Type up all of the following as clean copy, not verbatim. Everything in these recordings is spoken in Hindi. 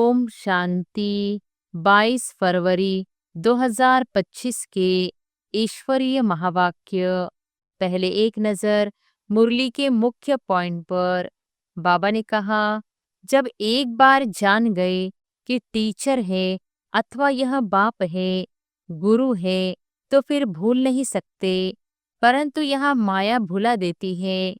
ओम शांति। 22 फरवरी 2025 के ईश्वरीय महावाक्य। पहले एक नजर मुरली के मुख्य पॉइंट पर। बाबा ने कहा, जब एक बार जान गए कि टीचर है अथवा यह बाप है, गुरु है, तो फिर भूल नहीं सकते। परंतु यहाँ माया भुला देती है।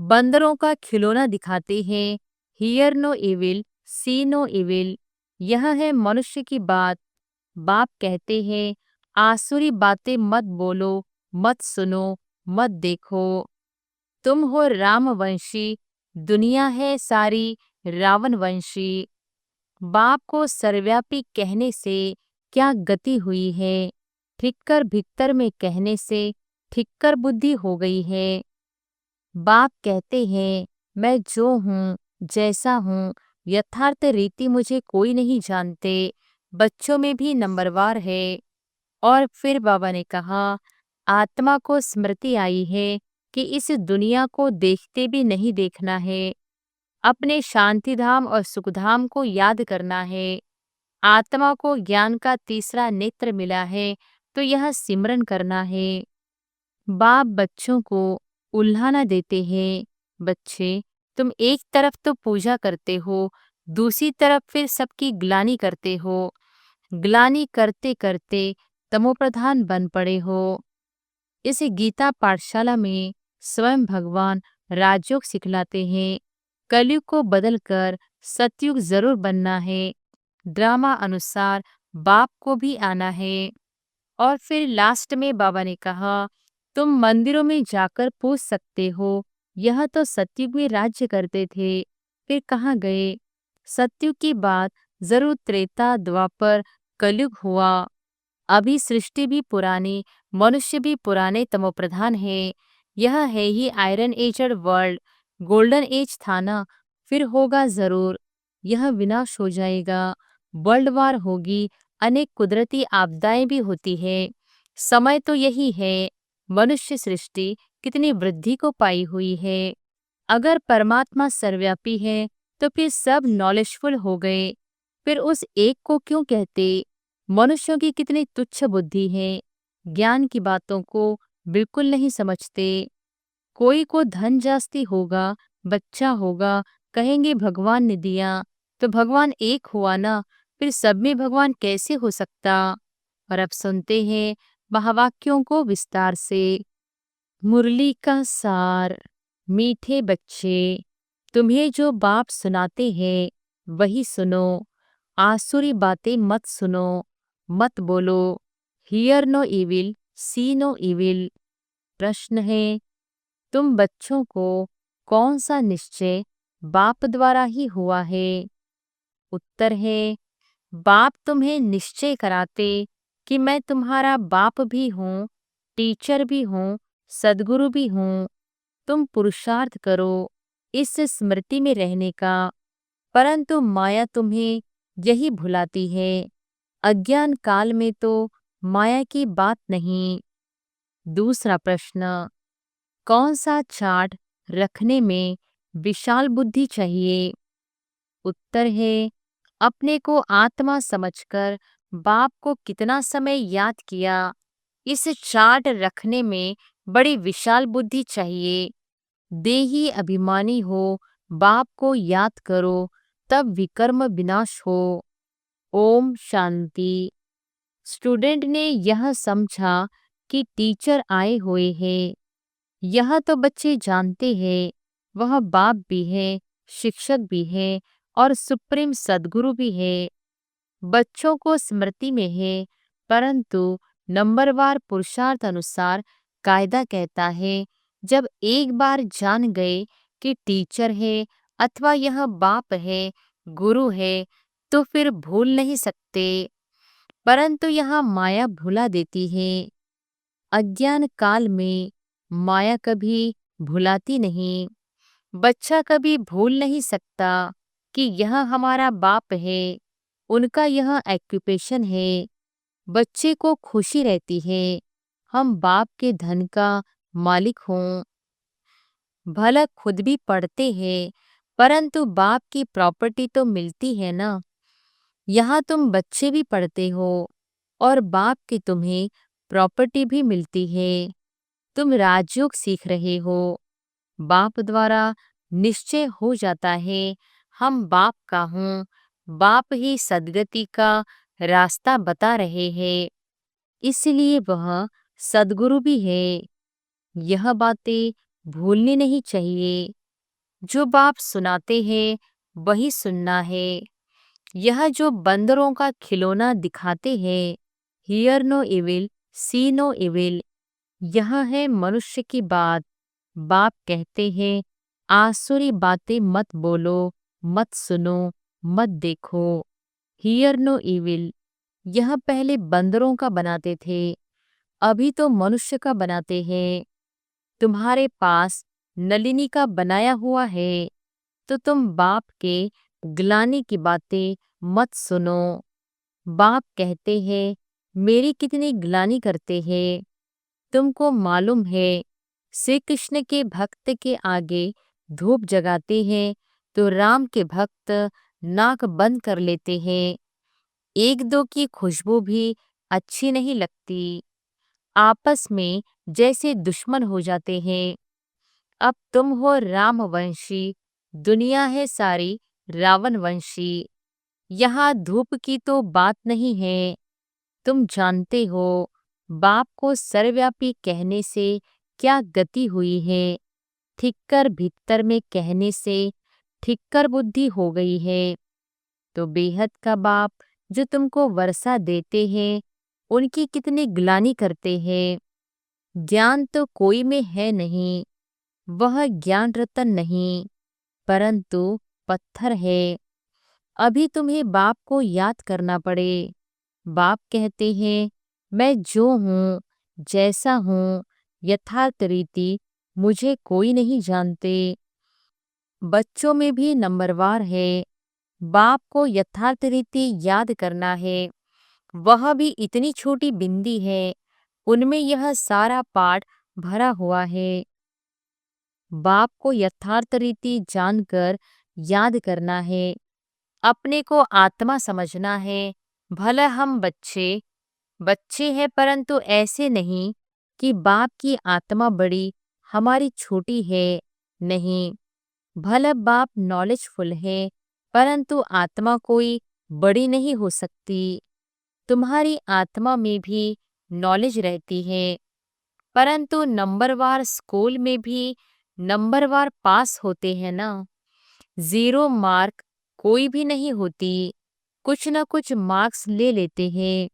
बंदरों का खिलौना दिखाते हैं, hear no evil, see no evil. यह है मनुष्य की बात। बाप कहते हैं, आसुरी बातें मत बोलो, मत सुनो, मत देखो। तुम हो रामवंशी, दुनिया है सारी रावण वंशी। बाप को सर्वव्यापी कहने से क्या गति हुई है? ठिक्कर भिक्तर में कहने से ठिक्कर बुद्धि हो गई है। बाप कहते हैं, मैं जो हूँ, जैसा हूँ, यथार्थ रीति मुझे कोई नहीं जानते। बच्चों में भी नंबरवार है। और फिर बाबा ने कहा, आत्मा को स्मृति आई है कि इस दुनिया को देखते भी नहीं देखना है। अपने शांतिधाम और सुखधाम को याद करना है। आत्मा को ज्ञान का तीसरा नेत्र मिला है, तो यह सिमरन करना है। बाप बच्चों को उल्हाना देते हैं, बच्चे तुम एक तरफ तो पूजा करते हो, दूसरी तरफ फिर सबकी ग्लानि करते हो। ग्लानि करते करते तमोप्रधान बन पड़े हो। इस गीता पाठशाला में स्वयं भगवान राजयोग सिखलाते हैं। कलयुग को बदलकर सतयुग जरूर बनना है। ड्रामा अनुसार बाप को भी आना है। और फिर लास्ट में बाबा ने कहा, तुम मंदिरों में जाकर पूछ सकते हो, यह तो सतयुग में राज्य करते थे, फिर कहाँ गए? सतयुग की बात जरूर त्रेता द्वापर कलयुग हुआ। अभी सृष्टि भी पुरानी, मनुष्य भी पुराने तमोप्रधान है। यह है ही iron aged world. Golden age था ना, फिर होगा जरूर। यह विनाश हो जाएगा, वर्ल्ड वार होगी, अनेक कुदरती आपदाएं भी होती है। समय तो यही है। मनुष्य सृष्टि कितनी वृद्धि को पाई हुई है। अगर परमात्मा सर्वव्यापी है, तो फिर सब नॉलेजफुल हो गए। फिर उस एक को क्यों कहते? मनुष्यों की कितनी तुच्छ बुद्धि है, ज्ञान की बातों को बिल्कुल नहीं समझते। कोई को धन जास्ती होगा, बच्चा होगा, कहेंगे भगवान ने दिया, तो भगवान एक हुआ ना, फिर सब में भगवान कैसे हो सकता? और अब सुनते हैं महावाक्यों को विस्तार से। मुरली का सार। मीठे बच्चे, तुम्हें जो बाप सुनाते हैं वही सुनो। आसुरी बातें मत सुनो, मत बोलो। Hear no evil, see no evil. प्रश्न है, तुम बच्चों को कौन सा निश्चय बाप द्वारा ही हुआ है? उत्तर है, बाप तुम्हें निश्चय कराते कि मैं तुम्हारा बाप भी हूँ, टीचर भी हूँ, सद्गुरु भी हूँ। तुम पुरुषार्थ करो इस स्मृति में रहने का, परंतु माया तुम्हें यही भुलाती है। अज्ञान काल में तो माया की बात नहीं। दूसरा प्रश्न, कौन सा चार्ट रखने में विशाल बुद्धि चाहिए? उत्तर है, अपने को आत्मा समझकर बाप को कितना समय याद किया, इस चार्ट रखने में बड़ी विशाल बुद्धि चाहिए। देही अभिमानी हो, बाप को याद करो, तब विकर्म विनाश हो। ओम शांति। स्टूडेंट ने यह समझा कि टीचर आए हुए हैं। यह तो बच्चे जानते हैं, वह बाप भी है, शिक्षक भी है और सुप्रीम सद्गुरु भी है। बच्चों को स्मृति में है, परंतु नंबरवार पुरुषार्थ अनुसार कायदा कहता है, जब एक बार जान गए कि टीचर है अथवा यह बाप है, गुरु है, तो फिर भूल नहीं सकते। परंतु यहाँ माया भुला देती है। अज्ञान काल में माया कभी भुलाती नहीं। बच्चा कभी भूल नहीं सकता कि यह हमारा बाप है, उनका यह एक्यूपेशन है। बच्चे को खुशी रहती है, हम बाप के धन का मालिक हों। भला खुद भी पढ़ते हैं, परंतु बाप की प्रॉपर्टी तो मिलती है ना। यहाँ तुम बच्चे भी पढ़ते हो और बाप की तुम्हें प्रॉपर्टी भी मिलती है। तुम राजयोग सीख रहे हो। बाप द्वारा निश्चय हो जाता है हम बाप का हूँ। बाप ही सद्गति का रास्ता बता रहे हैं, इसलिए वह सद्गुरु भी है। यह बातें भूलनी नहीं चाहिए। जो बाप सुनाते हैं वही सुनना है। यह जो बंदरों का खिलौना दिखाते हैं, hear no evil see no evil, यह है मनुष्य की बात। बाप कहते हैं आसुरी बातें मत बोलो, मत सुनो, मत देखो। हियर नो इविल, यह पहले बंदरों का बनाते थे, अभी तो मनुष्य का बनाते हैं। तुम्हारे पास नलिनी का बनाया हुआ है, तो तुम बाप के ग्लानि की बातें मत सुनो। बाप कहते हैं मेरी कितनी ग्लानि करते हैं। तुमको मालूम है श्री कृष्ण के भक्त के आगे धूप जगाते हैं तो राम के भक्त नाक बंद कर लेते हैं। एक दो की खुशबू भी अच्छी नहीं लगती, आपस में जैसे दुश्मन हो जाते हैं। अब तुम हो रामवंशी, दुनिया है सारी रावण वंशी। यहाँ धूप की तो बात नहीं है। तुम जानते हो बाप को सर्वव्यापी कहने से क्या गति हुई है। थिक्कर भीतर में कहने से ठिक्कर बुद्धि हो गई है। तो बेहद का बाप जो तुमको वर्षा देते हैं, उनकी कितनी ग्लानि करते हैं। ज्ञान तो कोई में है नहीं, वह ज्ञान रतन नहीं, परंतु पत्थर है। अभी तुम्हें बाप को याद करना पड़े। बाप कहते हैं मैं जो हूँ, जैसा हूँ, यथार्थ रीति मुझे कोई नहीं जानते। बच्चों में भी नंबरवार है। बाप को यथार्थ रीति याद करना है। वह भी इतनी छोटी बिंदी है, उनमें यह सारा पाठ भरा हुआ है। बाप को यथार्थ रीति जानकर याद करना है। अपने को आत्मा समझना है। भला हम बच्चे हैं, परंतु ऐसे नहीं कि बाप की आत्मा बड़ी हमारी छोटी है। नहीं, भला बाप नॉलेजफुल है, परंतु आत्मा कोई बड़ी नहीं हो सकती। तुम्हारी आत्मा में भी नॉलेज रहती है, परंतु नंबरवार स्कूल में भी नंबरवार पास होते हैं ना। 0 मार्क कोई भी नहीं होती, कुछ न कुछ मार्क्स ले लेते हैं।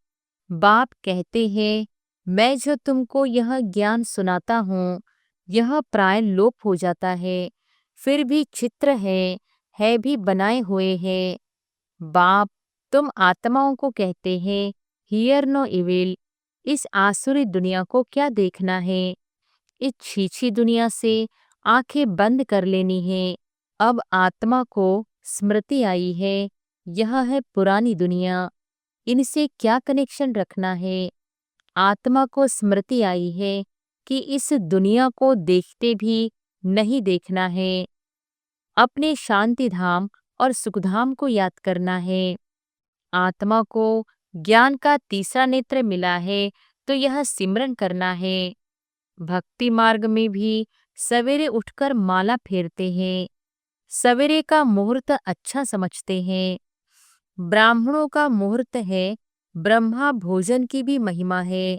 बाप कहते हैं मैं जो तुमको यह ज्ञान सुनाता हूँ, यह प्राय लोप हो जाता है, फिर भी चित्र है भी बनाए हुए हैं। बाप तुम आत्माओं को कहते हैं हियर नो इविल, इस आसुरी दुनिया को क्या देखना है। इस छीछी दुनिया से आंखें बंद कर लेनी है। अब आत्मा को स्मृति आई है, यह है पुरानी दुनिया, इनसे क्या कनेक्शन रखना है। आत्मा को स्मृति आई है कि इस दुनिया को देखते भी नहीं देखना है। अपने शांति धाम और सुखधाम को याद करना है। आत्मा को ज्ञान का तीसरा नेत्र मिला है, तो यह सिमरन करना है। भक्ति मार्ग में भी सवेरे उठकर माला फेरते हैं। सवेरे का मुहूर्त अच्छा समझते हैं। ब्राह्मणों का मुहूर्त है, ब्रह्मा भोजन की भी महिमा है।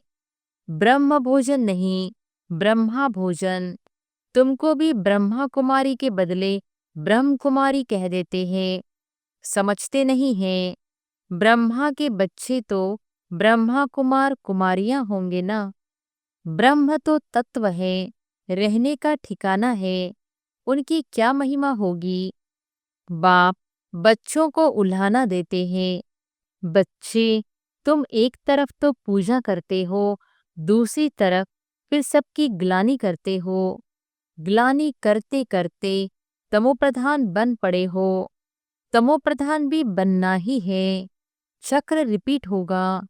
ब्रह्म भोजन नहीं, ब्रह्मा भोजन। तुमको भी ब्रह्मा कुमारी के बदले ब्रह्म कुमारी कह देते हैं, समझते नहीं हैं। ब्रह्मा के बच्चे तो ब्रह्मा कुमार कुमारियां होंगे ना। ब्रह्म तो तत्व है, रहने का ठिकाना है, उनकी क्या महिमा होगी। बाप बच्चों को उल्हाना देते हैं। बच्चे तुम एक तरफ तो पूजा करते हो, दूसरी तरफ फिर सबकी ग्लानि करते हो। ग्लानि करते करते तमोप्रधान बन पड़े हो। तमोप्रधान भी बनना ही है, चक्र रिपीट होगा।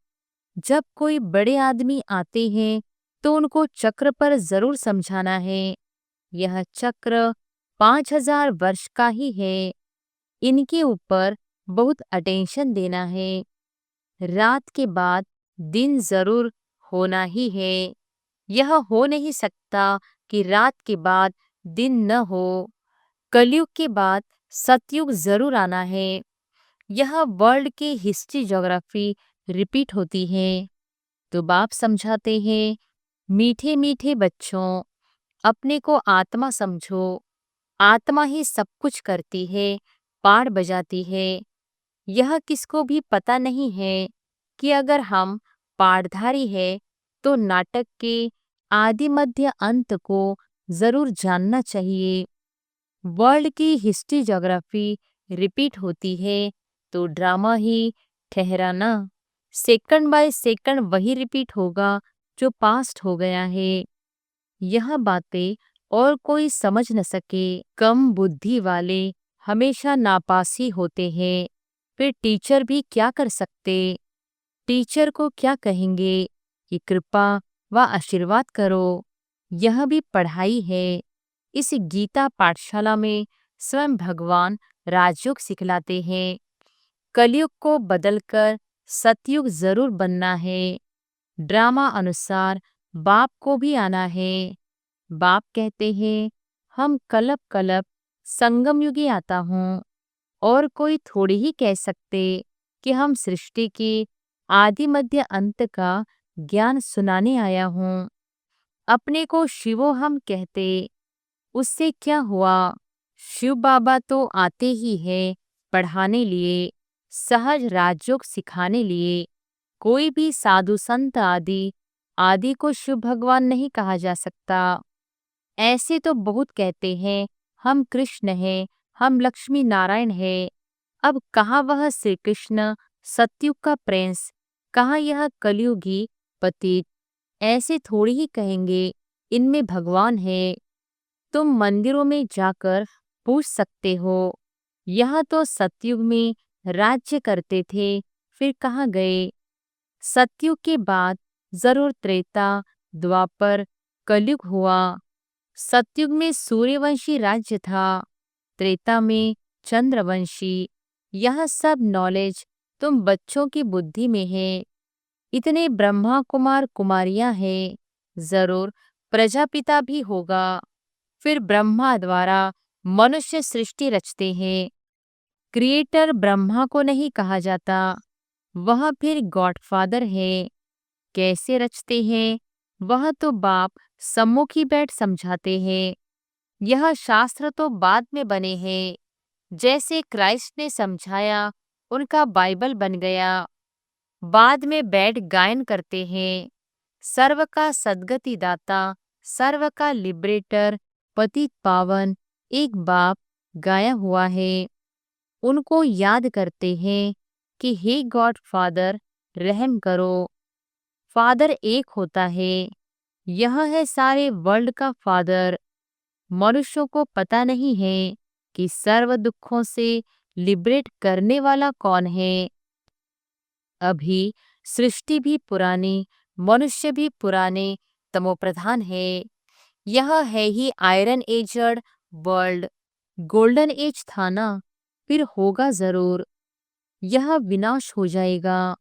जब कोई बड़े आदमी आते हैं तो उनको चक्र पर जरूर समझाना है। यह चक्र 5000 वर्ष का ही है, इनके ऊपर बहुत अटेंशन देना है। रात के बाद दिन जरूर होना ही है। यह हो नहीं सकता कि रात के बाद दिन न हो। कलयुग के बाद सतयुग जरूर आना है। यह वर्ल्ड की हिस्ट्री ज्योग्राफी रिपीट होती है। तो बाप समझाते हैं, मीठे मीठे बच्चों, अपने को आत्मा समझो। आत्मा ही सब कुछ करती है, पार बजाती है। यह किसको भी पता नहीं है कि अगर हम पाठधारी है तो नाटक के आदि मध्य अंत को जरूर जानना चाहिए। वर्ल्ड की हिस्ट्री ज्योग्राफी रिपीट होती है तो ड्रामा ही ठहराना। सेकंड बाय सेकंड वही रिपीट होगा जो पास्ट हो गया है। यह बातें और कोई समझ न सके। कम बुद्धि वाले हमेशा नापास ही होते हैं। फिर टीचर भी क्या कर सकते। टीचर को क्या कहेंगे कि कृपा व आशीर्वाद करो। यह भी पढ़ाई है। इस गीता पाठशाला में स्वयं भगवान राजयोग सिखलाते हैं। कलयुग को बदलकर सतयुग जरूर बनना है। ड्रामा अनुसार बाप को भी आना है। बाप कहते हैं, हम कलप कलप संगम युगी आता हूँ। और कोई थोड़ी ही कह सकते कि हम सृष्टि के आदि मध्य अंत का ज्ञान सुनाने आया हूँ। अपने को शिवो हम कहते, उससे क्या हुआ। शिव बाबा तो आते ही है पढ़ाने लिए, सहज राजयोग सिखाने लिए। कोई भी साधु संत आदि आदि को शिव भगवान नहीं कहा जा सकता। ऐसे तो बहुत कहते हैं, हम कृष्ण हैं, हम लक्ष्मी नारायण हैं। अब कहाँ वह श्री कृष्ण सतयुग का प्रिंस, कहाँ यह कलयुगी पतित। ऐसे थोड़ी ही कहेंगे इनमें भगवान है। तुम मंदिरों में जाकर पूछ सकते हो, यह तो सतयुग में राज्य करते थे, फिर कहाँ गए। सतयुग के बाद जरूर त्रेता, द्वापर, कलयुग हुआ। सतयुग में सूर्यवंशी राज्य था, त्रेता में चंद्रवंशी। यह सब नॉलेज तुम बच्चों की बुद्धि में है। इतने ब्रह्मा कुमार कुमारियां हैं, जरूर प्रजापिता भी होगा। फिर ब्रह्मा द्वारा मनुष्य सृष्टि रचते हैं। क्रिएटर ब्रह्मा को नहीं कहा जाता, वह फिर गॉडफादर है। कैसे रचते हैं वह तो बाप सम्मुख ही बैठ समझाते हैं। यह शास्त्र तो बाद में बने हैं। जैसे क्राइस्ट ने समझाया, उनका बाइबल बन गया। बाद में बैठ गायन करते हैं। सर्व का सद्गति दाता, सर्व का लिबरेटर, पतित पावन एक बाप गाया हुआ है। उनको याद करते हैं कि हे गॉड फादर, रहम करो। फादर एक होता है, यह है सारे वर्ल्ड का फादर। मनुष्यों को पता नहीं है कि सर्व दुखों से लिबरेट करने वाला कौन है। अभी सृष्टि भी पुरानी, मनुष्य भी पुराने तमोप्रधान है। यह है ही iron aged world. Golden age था ना, फिर होगा जरूर। यह विनाश हो जाएगा,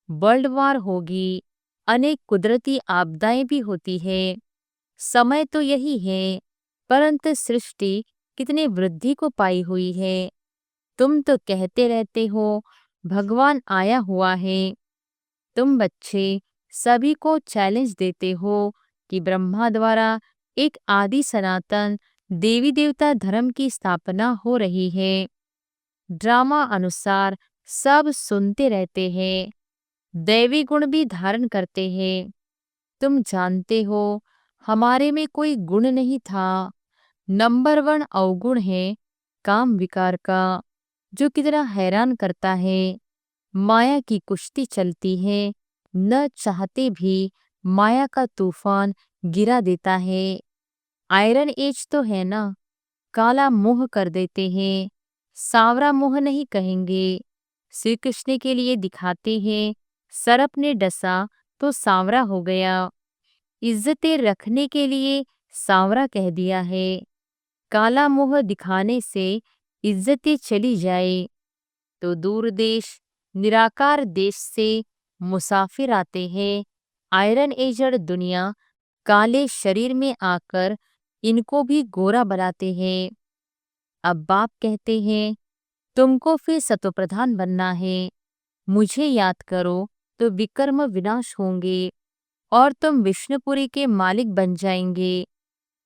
वर्ल्ड वार होगी, अनेक कुदरती आपदाएं भी होती है। समय तो यही है, परंतु सृष्टि कितनी वृद्धि को पाई हुई है। तुम तो कहते रहते हो भगवान आया हुआ है। तुम बच्चे सभी को चैलेंज देते हो कि ब्रह्मा द्वारा एक आदि सनातन देवी देवता धर्म की स्थापना हो रही है। ड्रामा अनुसार सब सुनते रहते हैं, दैवी गुण भी धारण करते हैं। तुम जानते हो हमारे में कोई गुण नहीं था। नंबर वन अवगुण है काम विकार का, जो कितना हैरान करता है। माया की कुश्ती चलती है, न चाहते भी माया का तूफान गिरा देता है। आयरन एज तो है ना, काला मुंह कर देते हैं। सांवरा मुंह नहीं कहेंगे। श्री कृष्ण के लिए दिखाते हैं, सर्प ने डसा तो सांवरा हो गया। इज्जतें रखने के लिए सांवरा कह दिया है। काला मुंह दिखाने से इज्जतें चली जाए। तो दूर देश निराकार देश से मुसाफिर आते हैं। आयरन एजड दुनिया काले शरीर में आकर इनको भी गोरा बनाते हैं। अब बाप कहते हैं तुमको फिर सतोप्रधान बनना है। मुझे याद करो तो विकर्म विनाश होंगे और तुम विष्णुपुरी के मालिक बन जाएंगे।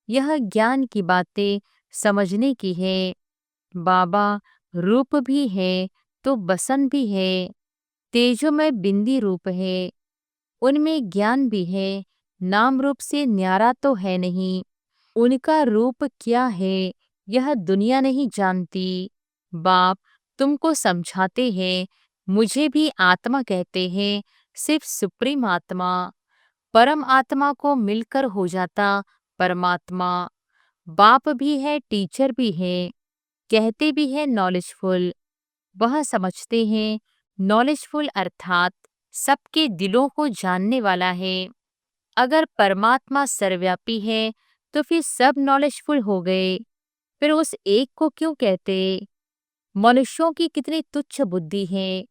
यह ज्ञान की बातें समझने की है। बाबा रूप भी है तो बसन भी है। तेजोमय बिंदी रूप है, उनमें ज्ञान भी है। नाम रूप से न्यारा तो है नहीं। उनका रूप क्या है यह दुनिया नहीं जानती। बाप तुमको समझाते हैं। मुझे भी आत्मा कहते हैं, सिर्फ सुप्रीम आत्मा। परम आत्मा को मिलकर हो जाता परमात्मा। बाप भी है, टीचर भी है, कहते भी है नॉलेजफुल। वह समझते हैं नॉलेजफुल अर्थात सबके दिलों को जानने वाला है। अगर परमात्मा सर्वव्यापी है तो फिर सब नॉलेजफुल हो गए। फिर उस एक को क्यों कहते? मनुष्यों की कितनी तुच्छ बुद्धि है,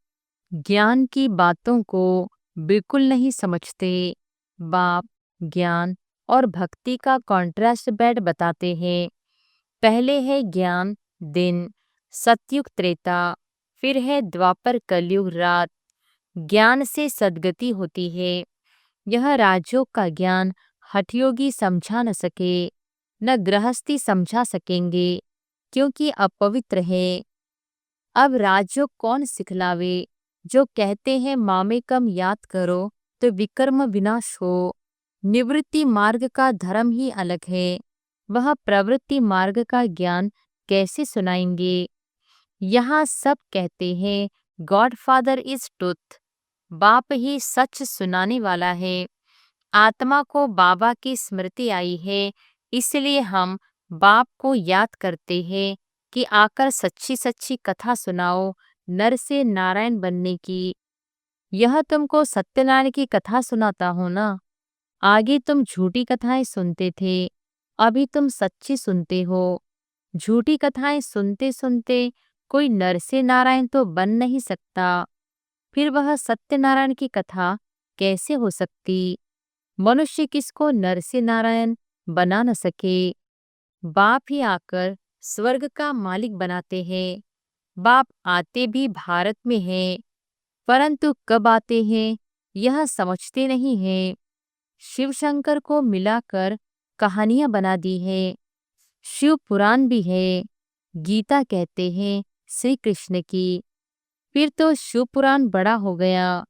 ज्ञान की बातों को बिल्कुल नहीं समझते। बाप ज्ञान और भक्ति का कॉन्ट्रास्ट बेड बताते हैं। पहले है ज्ञान दिन, सतयुग त्रेता, फिर है द्वापर कलयुग रात। ज्ञान से सद्गति होती है। यह राजयोग का ज्ञान हठयोगी समझा न सके, न गृहस्थी समझा सकेंगे, क्योंकि अपवित्र है। अब राजयोग कौन सिखलावे? जो कहते हैं मामेकम याद करो तो विकर्म विनाश हो। निवृत्ति मार्ग का धर्म ही अलग है। वह प्रवृत्ति मार्ग का ज्ञान कैसे सुनाएंगे? यहाँ सब कहते हैं गॉड फादर इज ट्रुथ। बाप ही सच सुनाने वाला है। आत्मा को बाबा की स्मृति आई है, इसलिए हम बाप को याद करते हैं कि आकर सच्ची सच्ची कथा सुनाओ नर से नारायण बनने की। यह तुमको सत्यनारायण की कथा सुनाता हूं ना। आगे तुम झूठी कथाएं सुनते थे, अभी तुम सच्ची सुनते हो। झूठी कथाएं सुनते सुनते कोई नर से नारायण तो बन नहीं सकता। फिर वह सत्यनारायण की कथा कैसे हो सकती? मनुष्य किसको नर से नारायण बना न सके। बाप ही आकर स्वर्ग का मालिक बनाते हैं। बाप आते भी भारत में हैं, परंतु कब आते हैं यह समझते नहीं हैं। शिव शंकर को मिलाकर कहानियां बना दी है। शिव पुराण भी है। गीता कहते हैं श्री कृष्ण की। फिर तो शिव पुराण बड़ा हो गया।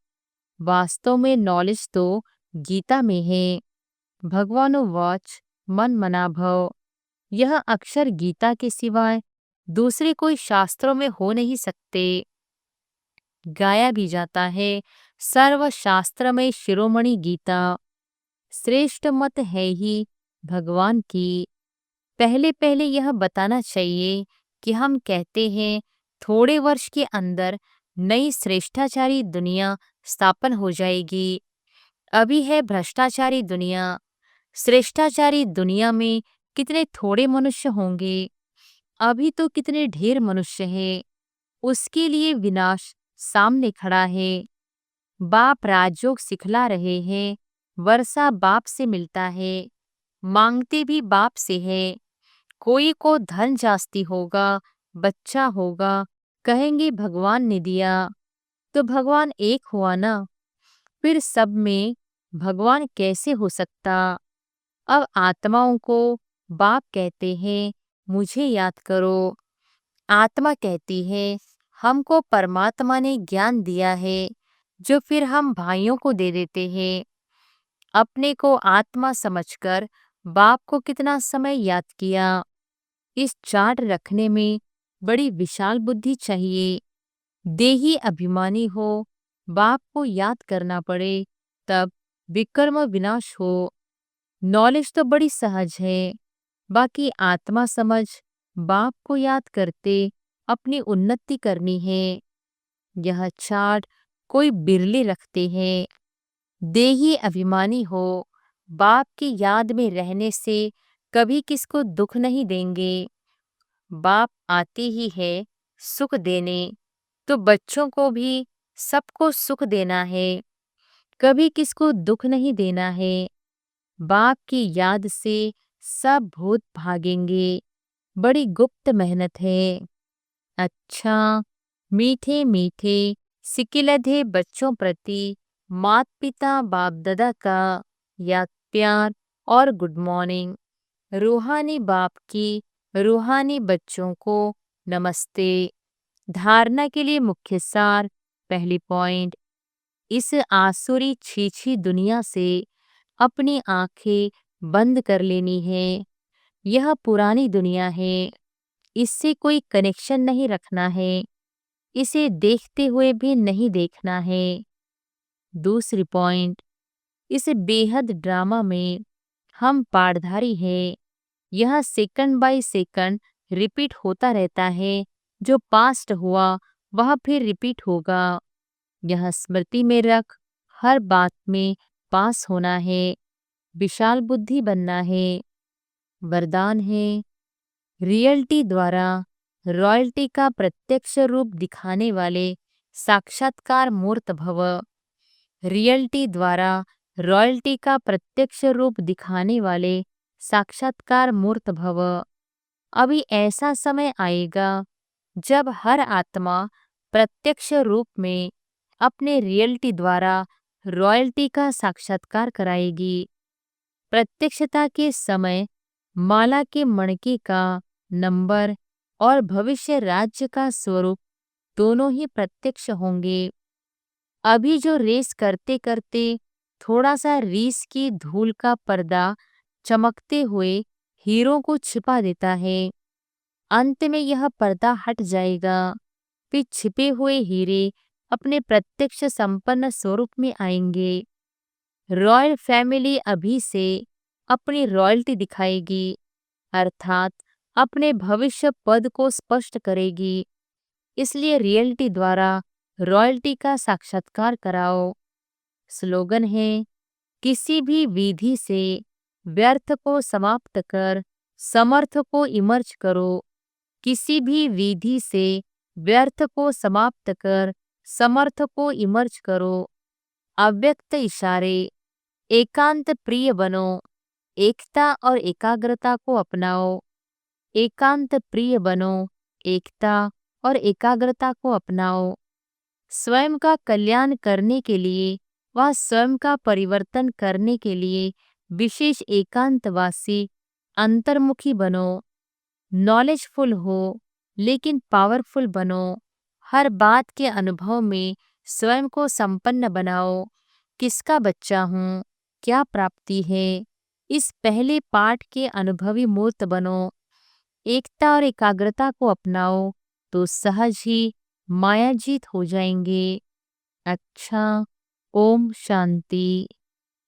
वास्तव में नॉलेज तो गीता में है। भगवानुवाच मन मना भव। यह अक्षर गीता के सिवाय दूसरे कोई शास्त्रों में हो नहीं सकते। गाया भी जाता है सर्व शास्त्र में शिरोमणि गीता। श्रेष्ठ मत है ही भगवान की। पहले पहले यह बताना चाहिए कि हम कहते हैं थोड़े वर्ष के अंदर नई श्रेष्ठाचारी दुनिया स्थापन हो जाएगी। अभी है भ्रष्टाचारी दुनिया। श्रेष्ठाचारी दुनिया में कितने थोड़े मनुष्य होंगे। अभी तो कितने ढेर मनुष्य हैं। उसके लिए विनाश सामने खड़ा है। बाप राजयोग सिखला रहे हैं। वर्षा बाप से मिलता है, मांगते भी बाप से है। कोई को धन जास्ती होगा, बच्चा होगा, कहेंगे भगवान ने दिया। तो भगवान एक हुआ ना। फिर सब में भगवान कैसे हो सकता? अब आत्माओं को बाप कहते हैं मुझे याद करो। आत्मा कहती है हमको परमात्मा ने ज्ञान दिया है, जो फिर हम भाइयों को दे देते हैं। अपने को आत्मा समझकर बाप को कितना समय याद किया। इस चार्ट रखने में बड़ी विशाल बुद्धि चाहिए। देही अभिमानी हो, बाप को याद करना पड़े, तब विकर्म विनाश हो। नॉलेज तो बड़ी सहज है, बाकी आत्मा समझ बाप को याद करते अपनी उन्नति करनी है। यह चार्ट कोई बिरले रखते हैं। देही अभिमानी हो, बाप की याद में रहने से कभी किसको दुख नहीं देंगे। बाप आते ही है सुख देने, तो बच्चों को भी सबको सुख देना है, कभी किसको दुख नहीं देना है। बाप की याद से सब भूत भागेंगे, बड़ी गुप्त मेहनत है। अच्छा, मीठे मीठे सिकिलधे बच्चों प्रति मात पिता बाप दादा का याद प्यार और गुड मॉर्निंग। रूहानी बाप की रूहानी बच्चों को नमस्ते। धारणा के लिए मुख्य सार। पहली पॉइंट, इस आसुरी छीछी दुनिया से अपनी आंखें बंद कर लेनी है। यह पुरानी दुनिया है, इससे कोई कनेक्शन नहीं रखना है, इसे देखते हुए भी नहीं देखना है। दूसरी पॉइंट, इस बेहद ड्रामा में हम पार्टधारी हैं। यह सेकंड बाय सेकंड रिपीट होता रहता है। जो पास्ट हुआ वह फिर रिपीट होगा। यह स्मृति में रख, हर बात में पास होना है, विशाल बुद्धि बनना है। वरदान है, रियल्टी द्वारा रॉयल्टी का प्रत्यक्ष रूप दिखाने वाले साक्षात्कार मूर्त भव। रियल्टी द्वारा रॉयल्टी का प्रत्यक्ष रूप दिखाने वाले साक्षात्कार मूर्त भव। अभी ऐसा समय आएगा जब हर आत्मा प्रत्यक्ष रूप में अपने रियल्टी द्वारा रॉयल्टी का साक्षात्कार कराएगी। प्रत्यक्षता के समय माला के मणके का नंबर और भविष्य राज्य का स्वरूप दोनों ही प्रत्यक्ष होंगे। अभी जो रेस करते करते थोड़ा सा रीस की धूल का पर्दा चमकते हुए हीरो को छिपा देता है, अंत में यह पर्दा हट जाएगा, फिर छिपे हुए हीरे अपने प्रत्यक्ष संपन्न स्वरूप में आएंगे। रॉयल फैमिली अभी से अपनी रॉयल्टी दिखाएगी, अर्थात अपने भविष्य पद को स्पष्ट करेगी। इसलिए रियल्टी द्वारा रॉयल्टी का साक्षात्कार कराओ। स्लोगन है, किसी भी विधि से व्यर्थ को समाप्त कर समर्थ को इमर्ज करो। किसी भी विधि से व्यर्थ को समाप्त कर समर्थ को इमर्ज करो। अव्यक्त इशारे, एकांत प्रिय बनो, एकता और एकाग्रता को अपनाओ। एकांत प्रिय बनो, एकता और एकाग्रता को अपनाओ। स्वयं का कल्याण करने के लिए व स्वयं का परिवर्तन करने के लिए विशेष एकांतवासी अंतर्मुखी बनो। नॉलेजफुल हो लेकिन पावरफुल बनो। हर बात के अनुभव में स्वयं को संपन्न बनाओ। किसका बच्चा हूँ, क्या प्राप्ति है, इस पहले पाठ के अनुभवी मूर्त बनो। एकता और एकाग्रता को अपनाओ तो सहज ही माया जीत हो जाएंगे। अच्छा, ओम शांति।